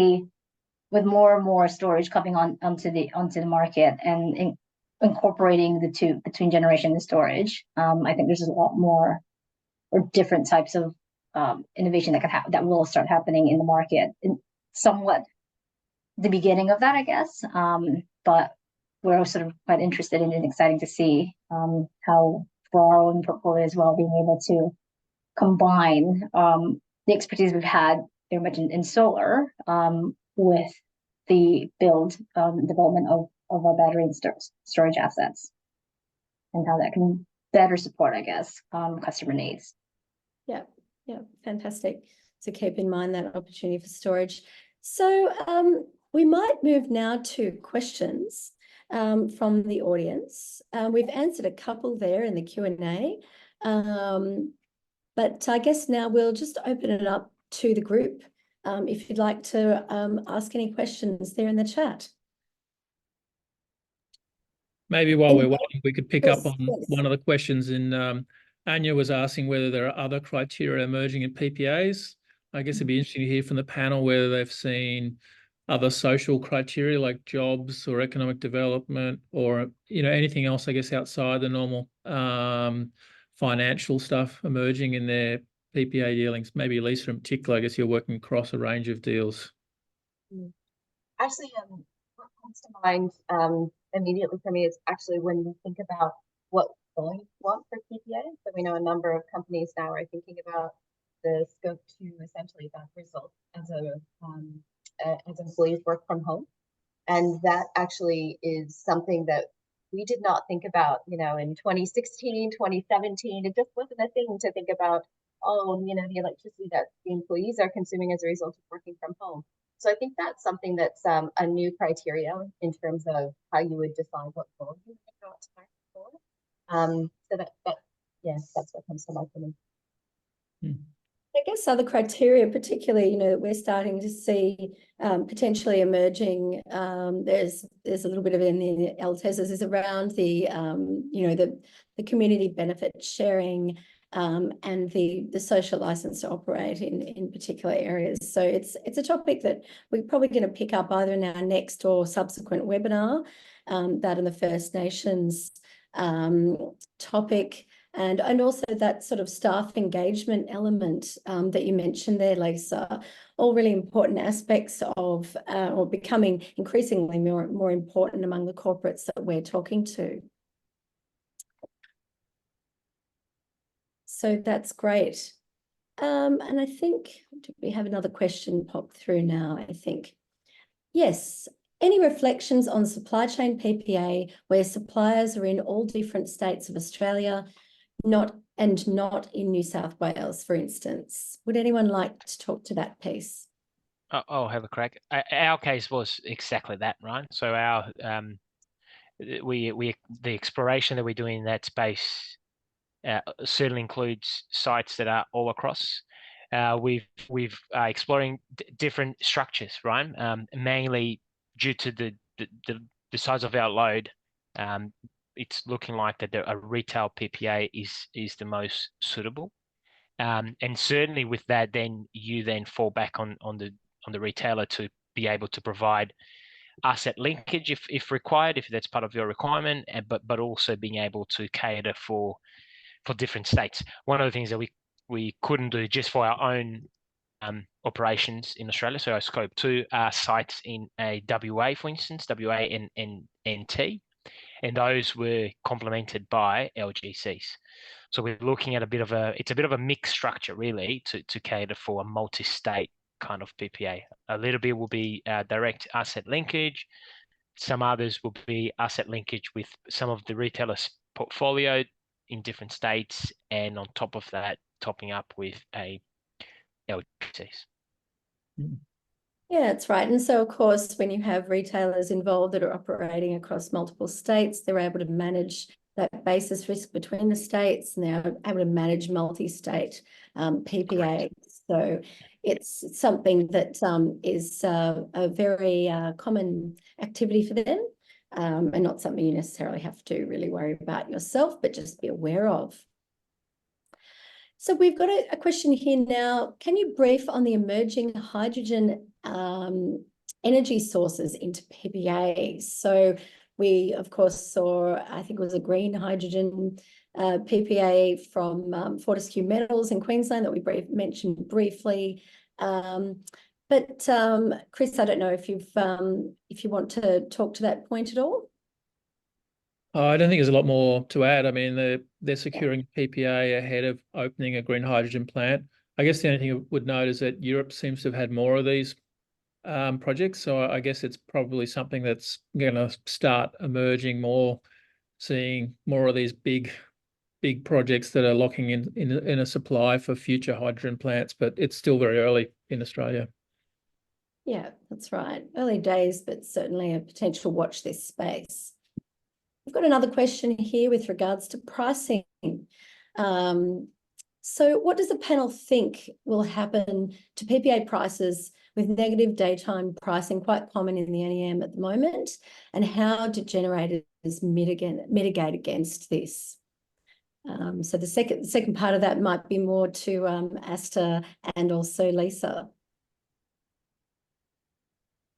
more and more storage coming onto the market and incorporating the two between generation and storage, I think there's a lot more or different types of innovation that will start happening in the market. And somewhat the beginning of that, I guess. But we're sort of quite interested in and exciting to see how for our own portfolio as well, being able to combine the expertise we've had very much in solar with the development of our battery and storage assets, and how that can better support, I guess, customer needs. Yeah, fantastic. So keep in mind that opportunity for storage. So We might move now to questions from the audience. We've answered a couple there in the Q&A, but I guess now we'll just open it up to the group if you'd like to ask any questions there in the chat. Maybe while we're waiting, we could pick up on Yes. one of the questions in Anya was asking whether there are other criteria emerging in PPAs. I guess it'd be interesting to hear from the panel whether they've seen other social criteria like jobs or economic development or, you know, anything else, I guess, outside the normal financial stuff emerging in their PPA dealings. Maybe Lisa in particular, I guess you're working across a range of deals. Actually, what comes to mind immediately for me is actually when we think about what volume we want for PPA. So we know a number of companies now are thinking about the scope to essentially that result as employees work from home. And that actually is something that we did not think about, you know, in 2016, 2017, it just wasn't a thing to think about, oh, you know, the electricity that the employees are consuming as a result of working from home. So I think that's something that's a new criteria in terms of how you would decide what volume you got to market for. So yes, that's what comes to mind for me. I guess other criteria, particularly, you know, that we're starting to see potentially emerging. There's a little bit of it in the LTESs is around the you know, the community benefit sharing and the social license to operate in particular areas. So it's a topic that we're probably going to pick up either in our next or subsequent webinar, that in the First Nations topic. And also that sort of staff engagement element that you mentioned there, Lisa, all really important aspects of or becoming increasingly more important among the corporates that we're talking to. So that's great. And I think, do we have another question pop through now, I think? Yes. Any reflections on supply chain PPA where suppliers are in all different states of Australia, not in New South Wales, for instance? Would anyone like to talk to that piece? I'll have a crack. Our case was exactly that, right? So our the exploration that we're doing in that space certainly includes sites that are all across. We've exploring different structures, right? Mainly due to the size of our load. It's looking like that a retail PPA is the most suitable, and certainly with that, then you fall back on the retailer to be able to provide asset linkage if required, if that's part of your requirement, but also being able to cater for different states. One of the things that we couldn't do just for our own operations in Australia, so our scope 2 are sites in a WA, for instance, WA and NT. And those were complemented by LGCs. So we're looking at it's a bit of a mixed structure really to cater for a multi-state kind of PPA. A little bit will be direct asset linkage. Some others will be asset linkage with some of the retailers' portfolio in different states, and on top of that, topping up with a LGCs. Yeah, that's right. And so, of course, when you have retailers involved that are operating across multiple states, they're able to manage that basis risk between the states, and they're able to manage multi-state PPA. So it's something that is a very common activity for them, and not something you necessarily have to really worry about yourself, but just be aware of. So we've got a question here now. Can you brief on the emerging hydrogen energy sources into PPAs? So we, of course, saw, I think it was a green hydrogen PPA from Fortescue Metals in Queensland that we mentioned briefly. But Chris, I don't know if you want to talk to that point at all. I don't think there's a lot more to add. I mean, they're securing PPA ahead of opening a green hydrogen plant. I guess the only thing I would note is that Europe seems to have had more of these projects. So I guess it's probably something that's going to start emerging more, seeing more of these big projects that are locking in a supply for future hydrogen plants. But it's still very early in Australia. Yeah, that's right. Early days, but certainly a potential watch this space. We've got another question here with regards to pricing. So what does the panel think will happen to PPA prices with negative daytime pricing, quite common in the NEM at the moment, and how do generators mitigate against this? So the second part of that might be more to Asta and also Lisa.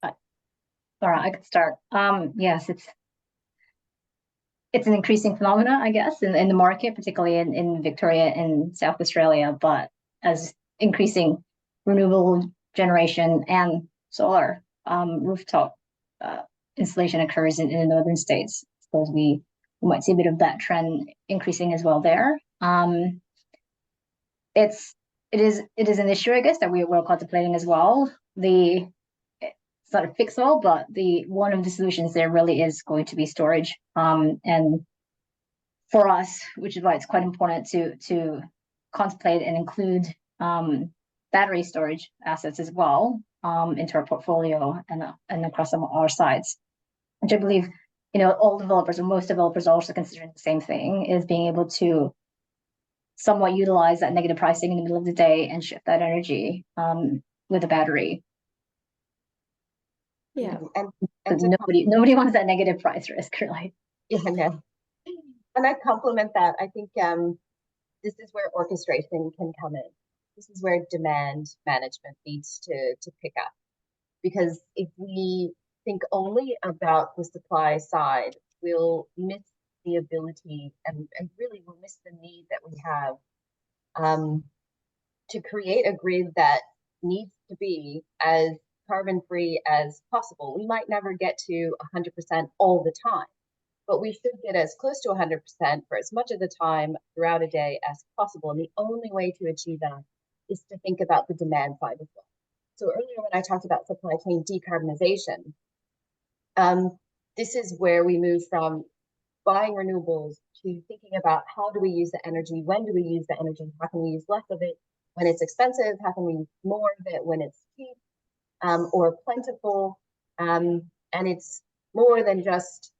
All right, I could start. Yes, it's an increasing phenomena, I guess, in the market, particularly in Victoria and South Australia. But as increasing renewable generation and solar rooftop installation occurs in the northern states, so we might see a bit of that trend increasing as well there. It is an issue, I guess, that we're contemplating as well. It's not a fix-all, but one of the solutions there really is going to be storage. And for us, which is why it's quite important to contemplate and include battery storage assets as well into our portfolio and across our sites, which I believe all developers or most developers are also considering the same thing, is being able to somewhat utilize that negative pricing in the middle of the day and shift that energy with a battery. Yeah, and nobody wants that negative price risk, really. Yeah, no. And I complement that. I think this is where orchestration can come in. This is where demand management needs to pick up, because if we think only about the supply side, we'll miss the ability and really we'll miss the need that we have to create a grid that needs to be as carbon-free as possible. We might never get to 100% all the time, but we should get as close to 100% for as much of the time throughout a day as possible. And the only way to achieve that is to think about the demand side as well. So earlier when I talked about supply chain decarbonization, this is where we move from buying renewables to thinking about how do we use the energy, when do we use the energy, how can we use less of it when it's expensive, how can we use more of it when it's cheap or plentiful, and it's more than just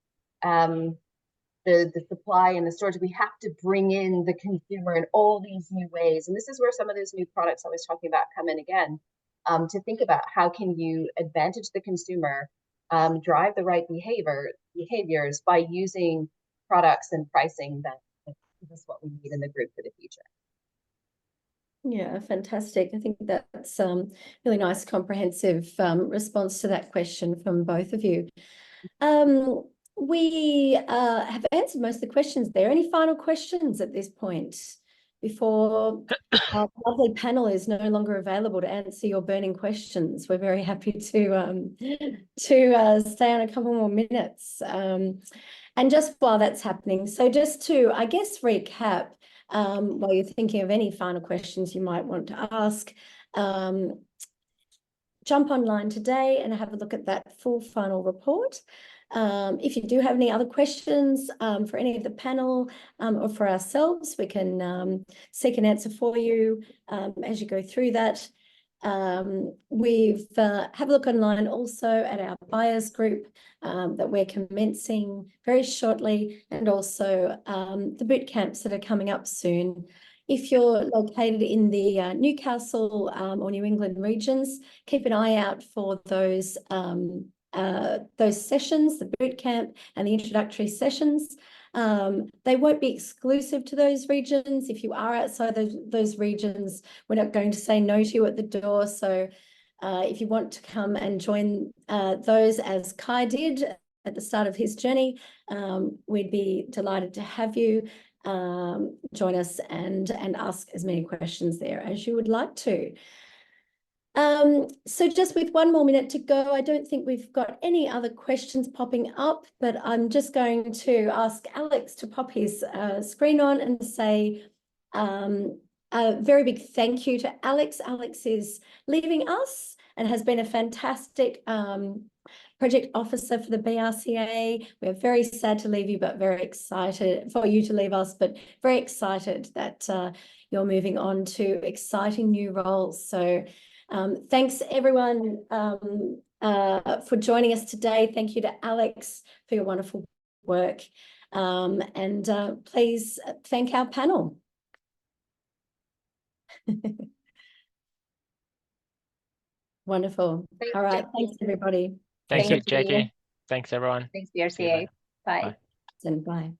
the supply and the storage. We have to bring in the consumer in all these new ways, and this is where some of those new products I was talking about come in again, to think about how can you advantage the consumer, drive the right behaviors by using products and pricing that give us what we need in the grid for the future. Yeah, fantastic. I think that's really nice, comprehensive response to that question from both of you. We have answered most of the questions there. Any final questions at this point before our lovely panel is no longer available to answer your burning questions? We're very happy to stay on a couple more minutes. And just while that's happening, so just to, I guess, recap, while you're thinking of any final questions you might want to ask, jump online today and have a look at that full final report. If you do have any other questions for any of the panel or for ourselves, we can seek an answer for you as you go through that. We've have a look online also at our buyers group that we're commencing very shortly, and also the boot camps that are coming up soon. If you're located in the Newcastle or New England regions, keep an eye out for those sessions, the boot camp and the introductory sessions. They won't be exclusive to those regions. If you are outside those regions, we're not going to say no to you at the door. So if you want to come and join those, as Kai did at the start of his journey, we'd be delighted to have you join us and ask as many questions there as you would like to. So just with one more minute to go, I don't think we've got any other questions popping up, but I'm just going to ask Alex to pop his screen on and say a very big thank you to Alex. Alex is leaving us and has been a fantastic project officer for the BRC-A. We're very sad to leave you, but very excited for you to leave us, but very excited that you're moving on to exciting new roles. So Thanks everyone for joining us today. Thank you to Alex for your wonderful work. And please thank our panel. Wonderful. Thanks, All right. Jackie. Thanks, everybody. Thanks, Thank you. Jackie. Thanks, everyone. Thanks, See you BRC-A. later. Bye. Bye. And bye.